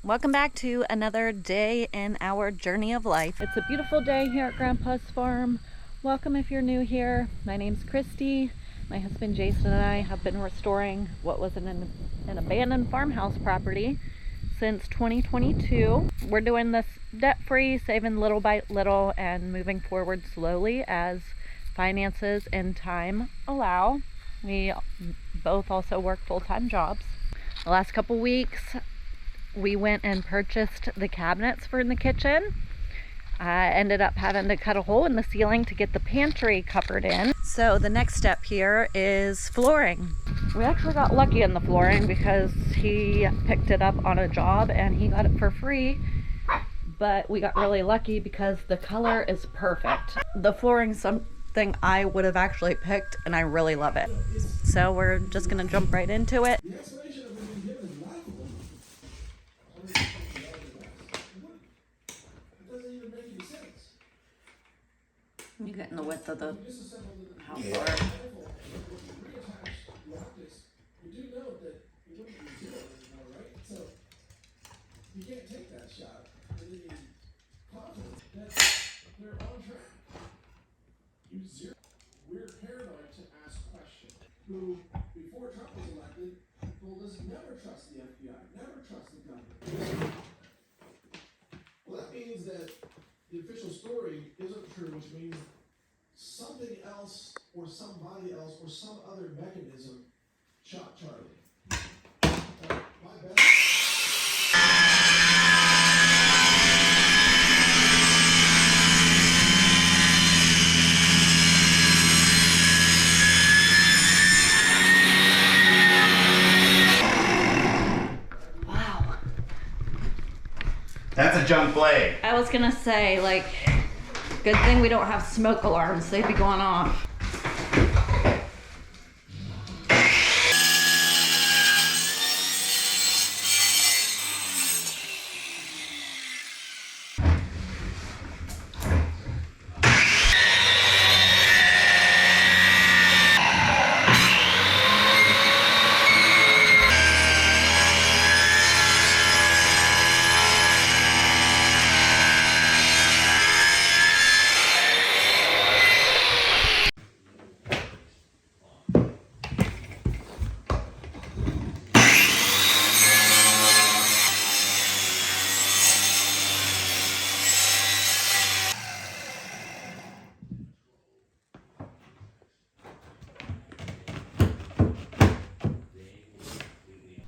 Welcome back to another day in our journey of life. It's a beautiful day here at Grandpa's farm. Welcome if you're new here. My name's Christy. My husband Jason and I have been restoring what was an abandoned farmhouse property since 2022. We're doing this debt-free, saving little by little and moving forward slowly as finances and time allow. We both also work full-time jobs. The last couple weeks we went and purchased the cabinets for in the kitchen. I ended up having to cut a hole in the ceiling to get the pantry covered in. So the next step here is flooring. We actually got lucky in the flooring because he picked it up on a job and he got it for free. But we got really lucky because the color is perfect. The flooring's something I would have actually picked and I really love it. So we're just gonna jump right into it. You getting the width of the house floor. You can't take that shot. They're on track. We're paranoid to ask questions. Who, before Trump was elected, told us never trust the FBI, never trust the government. Well, that means that the official story isn't true, which means something else or somebody else or some other mechanism shot Charlie. My best. Wow. That's a junk blade. I was gonna say, like, good thing we don't have smoke alarms. They'd be going off.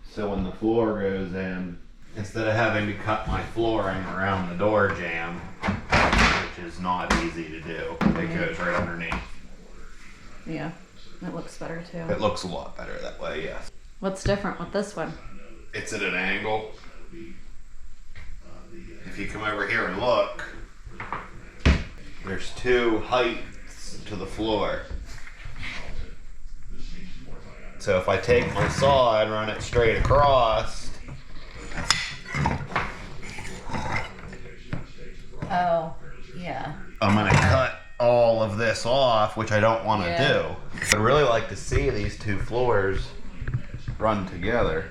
So when the floor goes in, instead of having to cut my flooring around the door jamb, which is not easy to do, it goes right underneath. Yeah, it looks better too. It looks a lot better that way, yes. What's different with this one? It's at an angle. If you come over here and look, there's two heights to the floor. So if I take my saw and run it straight across, Oh, yeah. I'm gonna cut all of this off, which I don't want to do. I'd really like to see these two floors run together.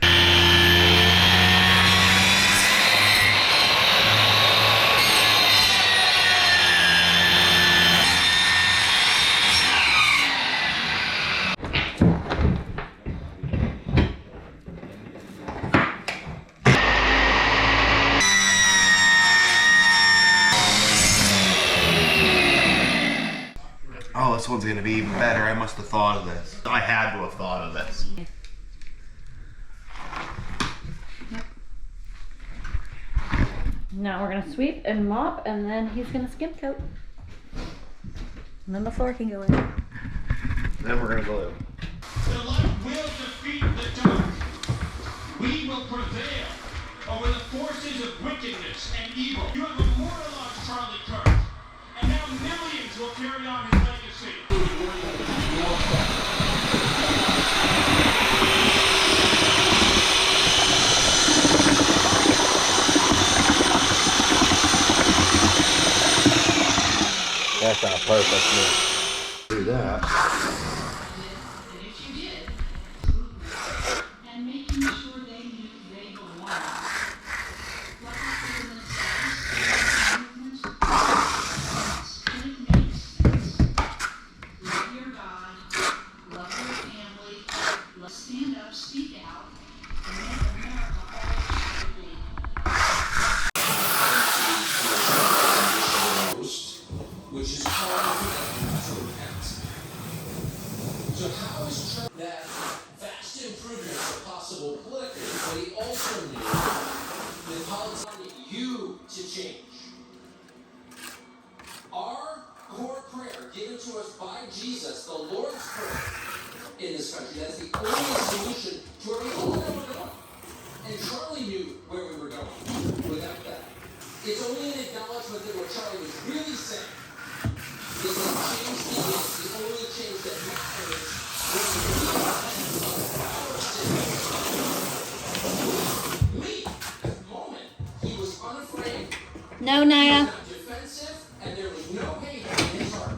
Oh, this one's gonna be even better. I must have thought of this. I had to have thought of this. Now we're gonna sweep and mop, and then he's gonna skim coat. And then the floor can go in. Then we're gonna glue. The light will defeat the dark. We will prevail over the forces of wickedness and evil. You have immortalized Charlie Kirk, and now millions will carry on his legacy. That's not perfect. Do that. stand up, speak out, and make America all it should be. Which is calling for them to repent. So how is Trump that vast improvements are possible politically, but he also knew that politics wanted you to change? Our core prayer given to us by Jesus, the Lord's Prayer, in this country, that's the only solution to where we all know we're going. And Charlie knew where we were going without that. It's only an acknowledgement that what Charlie was really saying is that change begins, the only change that matters when we repent of our sins. Me, at the moment, he was unafraid, No, he was Naya. not defensive, and there was no hate in his heart.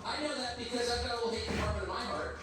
I know that because I've got a little hate department in my heart.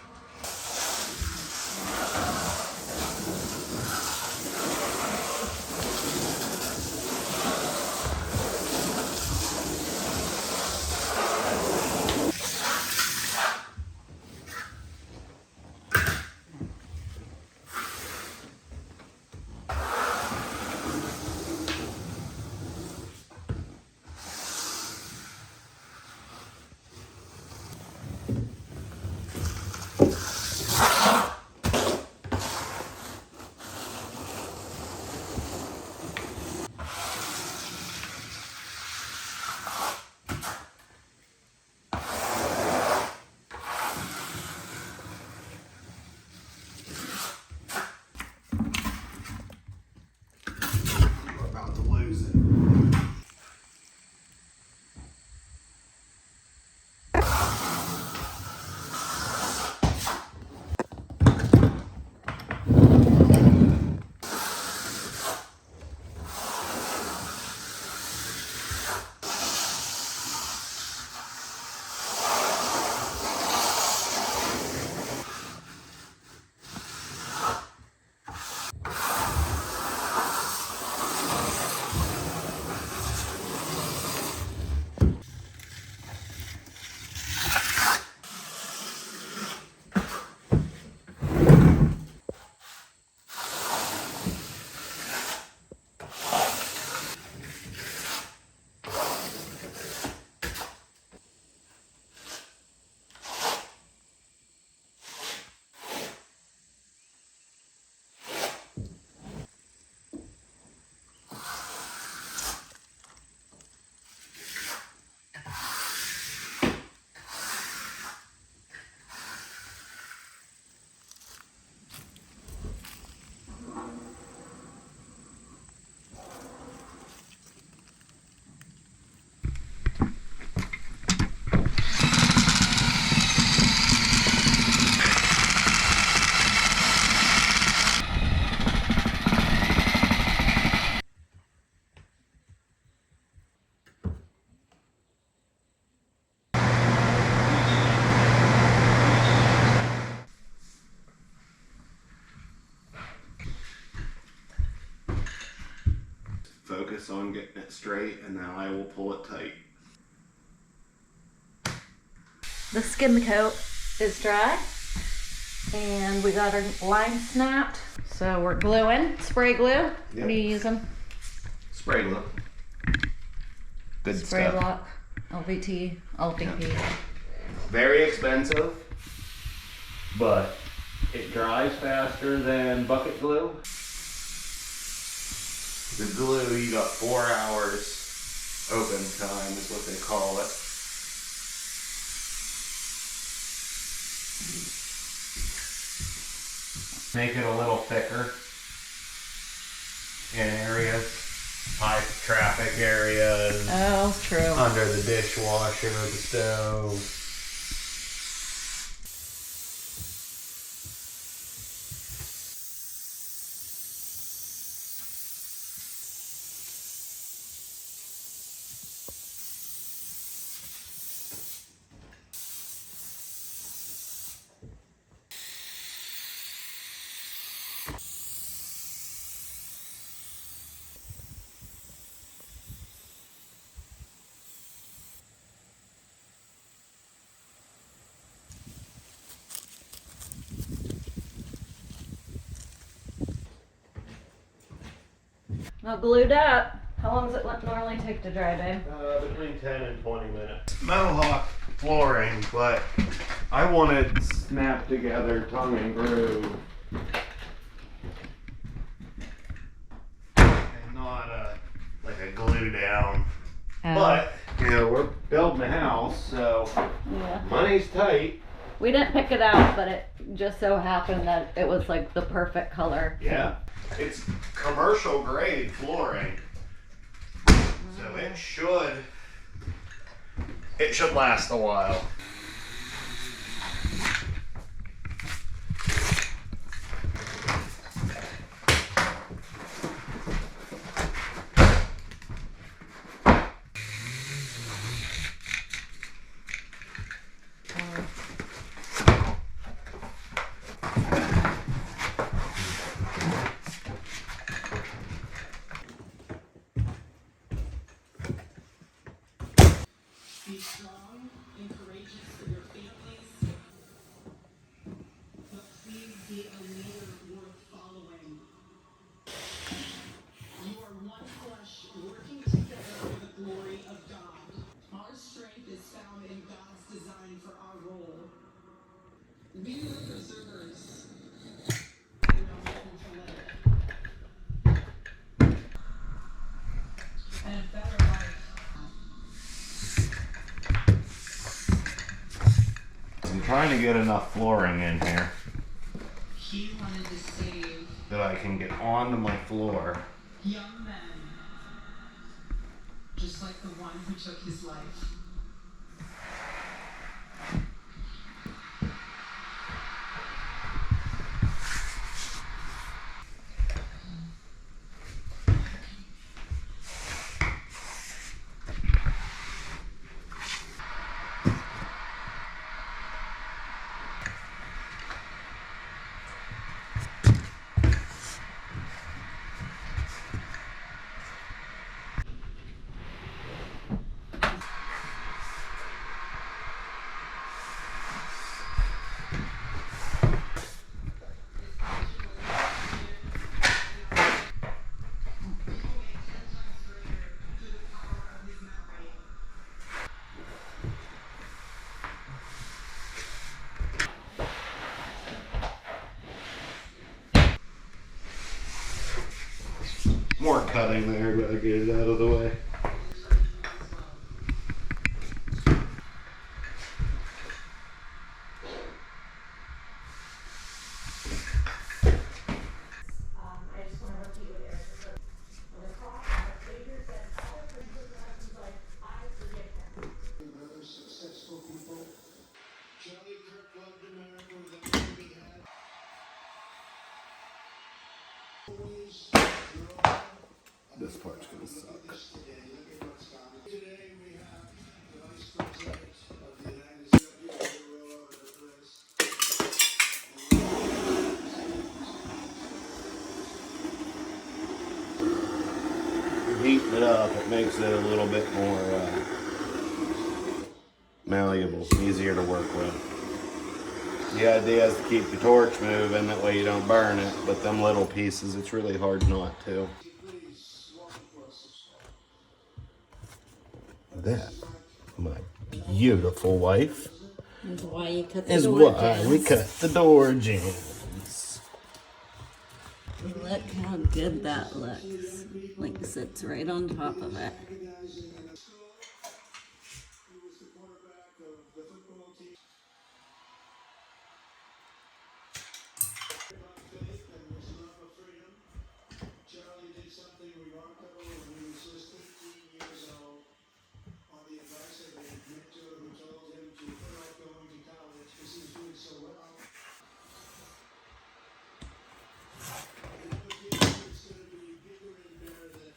We're about to lose it. Focus on getting it straight, and now I will pull it tight. The skim coat is dry and we got our line snapped. So we're gluing, spray glue. Yep. What are you using? Spray glue. Good Spray stuff. lock, LVT, LVP. Very expensive, but it dries faster than bucket glue. The glue, you got 4 hours open time is what they call it. Make it a little thicker in areas, high traffic areas, Oh, true. under the dishwasher, the stove. All glued up. How long does it normally take to dry, babe? Between 10 and 20 minutes. Metal hawk flooring, but I wanted snap together tongue and groove. And not like a glue down. But, we're building a house, so yeah. money's tight. We didn't pick it out, but it just so happened that it was like the perfect color. Yeah. It's commercial grade flooring. So it should last a while. Be strong and courageous for your families, but please be a leader worth following. You are one flesh working together for the glory of God. Our strength is found in God's design for our role. We are preservers. We are meant to live. And a better life. I'm trying to get enough flooring in here He wanted to save that I can get onto my floor. young men, just like the one who took his life. More cutting there, but I get it out of the way. Successful people. Charlie Kirk loved America with everything he had. Always draw. This part's gonna suck. Today, look at what's gone. Today we have the Vice President of the United States. You're all over the place. Heating it up, it makes it a little bit more malleable, easier to work with. The idea is to keep the torch moving, that way you don't burn it, but them little pieces, it's really hard not to. That, my beautiful wife, Is why you cut is why we cut the door jambs. Look how good that looks. Like sits right on top of it. Charlie did something remarkable when he was just 18 years old on the advice of a mentor who told him to put off going to college because he was doing so well. It's going to be bigger and better than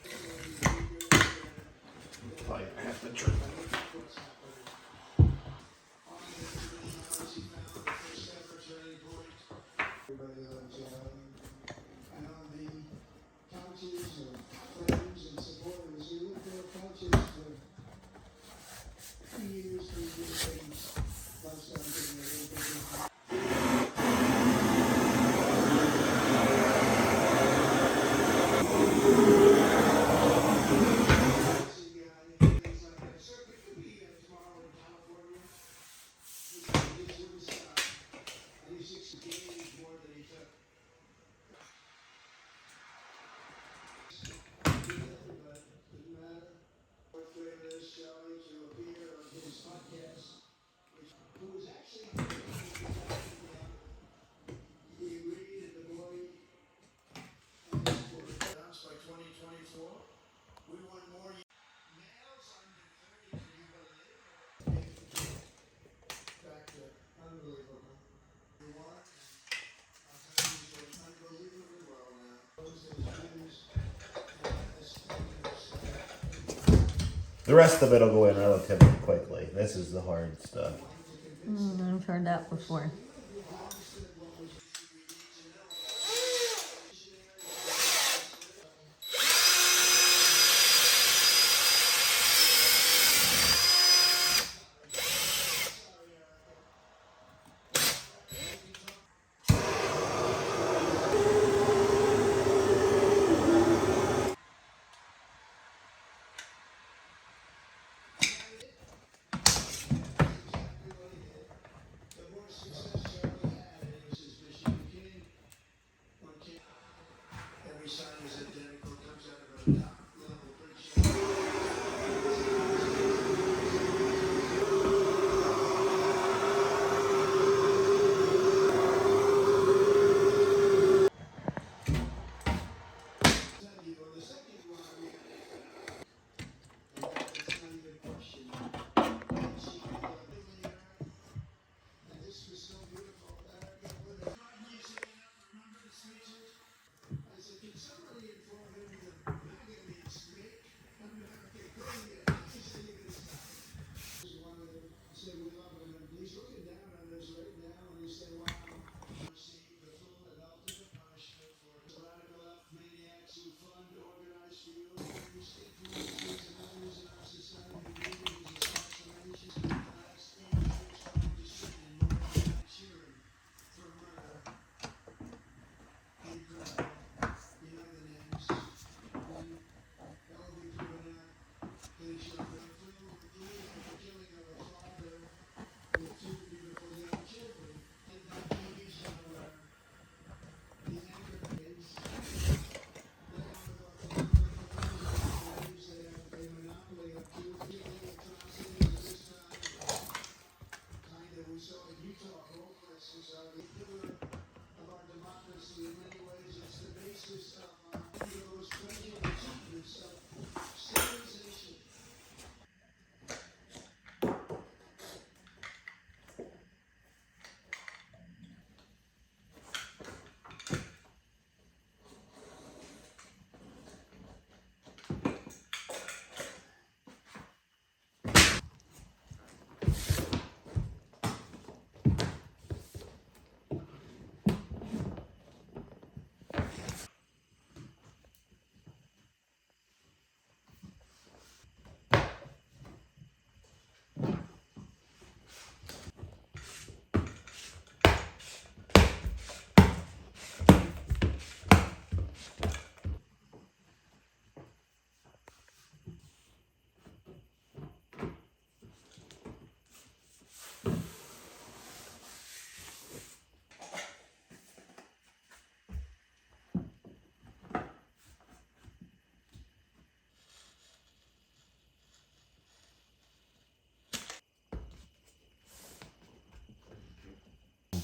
The rest of it'll go in relatively quickly. This is the hard stuff. I've heard that before.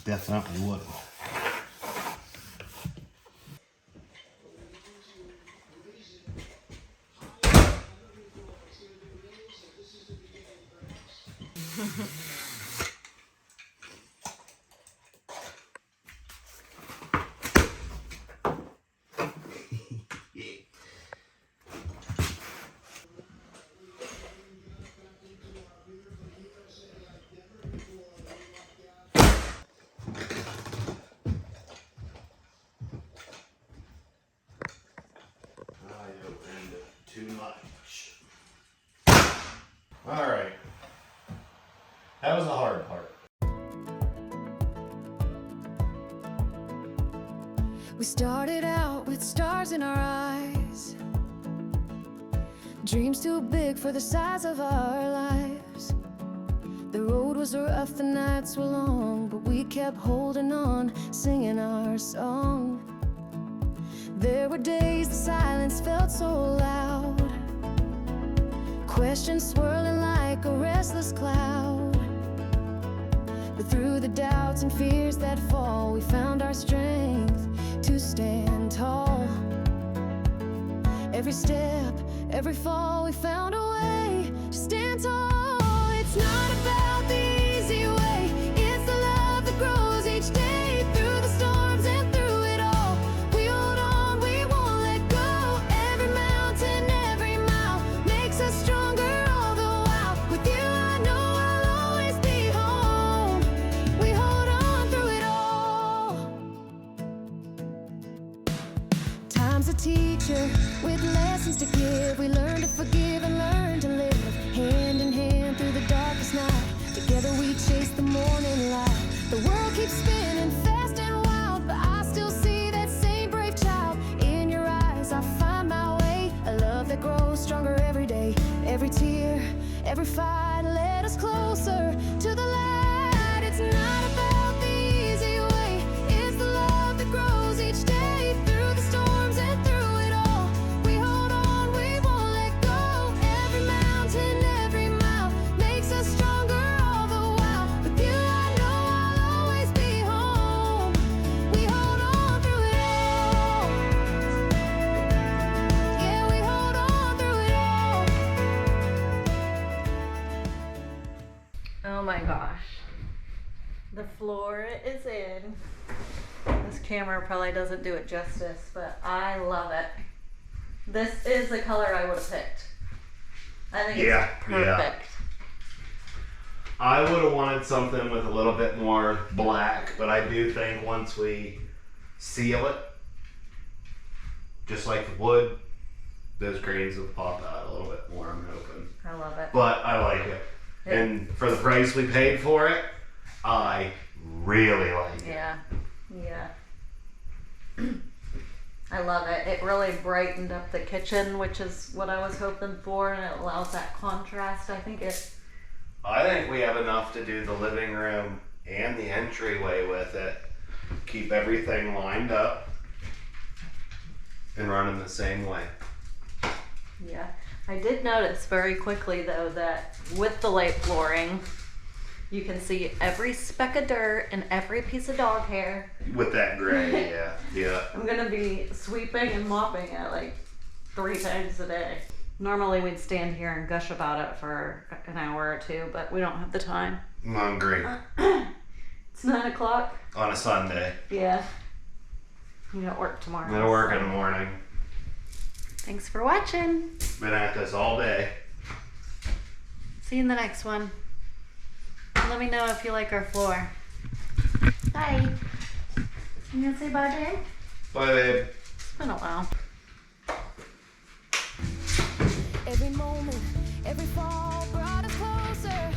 Definitely would. Too much. All right. That was the hard part. We started out with stars in our eyes, dreams too big for the size of our lives. The road was rough, the nights were long, but we kept holding on, singing our song. There were days the silence felt so loud, questions swirling like a restless cloud. But through the doubts and fears that fall, we found our strength to stand tall. Every step, every fall, we found a way to stand tall. It's not about the easy way, it's the love that grows each day. Through the storms and through it all, we hold on, we won't let go. Every mountain, every mile makes us stronger. teacher with lessons to give. We learn to forgive and learn to live hand in hand through the darkest night. Together we chase the morning light. The world keeps spinning fast and wild, but I still see that same brave child in your eyes. I find my way, a love that grows stronger every day. Every tear, every fight led us closer to the light. It's not about the easy way, it's the love that grows each day. Through the storms and through it all, we hold on, we won't let go. Every mountain, every mile makes us stronger all the while. With you I know I'll always be home. We hold on through it all. Yeah, we hold on through it all. Oh my gosh. The floor is in. This camera probably doesn't do it justice, but I love it. This is the color I would have picked. I think Yeah, it's perfect. I would have wanted something with a little bit more black, but I do think once we seal it, just like the wood, those grains will pop out a little bit more, I'm hoping. I love it. But I like it. Yeah. And for the price we paid for it, I really like it. Yeah, yeah. I love it. It really brightened up the kitchen, which is what I was hoping for, and it allows that contrast. I think we have enough to do the living room and the entryway with it. Keep everything lined up and running the same way. yeah. I did notice very quickly though that with the light flooring, you can see every speck of dirt and every piece of dog hair. With that gray, yeah. Yeah. I'm gonna be sweeping and mopping it like 3 times a day. Normally we'd stand here and gush about it for an hour or two, but we don't have the time. I'm hungry. It's 9 o'clock. On a Sunday. Yeah. You got work tomorrow. I'm gonna work in the morning. Thanks for watching. Been at this all day. See you in the next one. Let me know if you like our floor. Bye. You gonna say bye, babe? Bye, babe. It's been a while. Every moment, every fall brought us closer.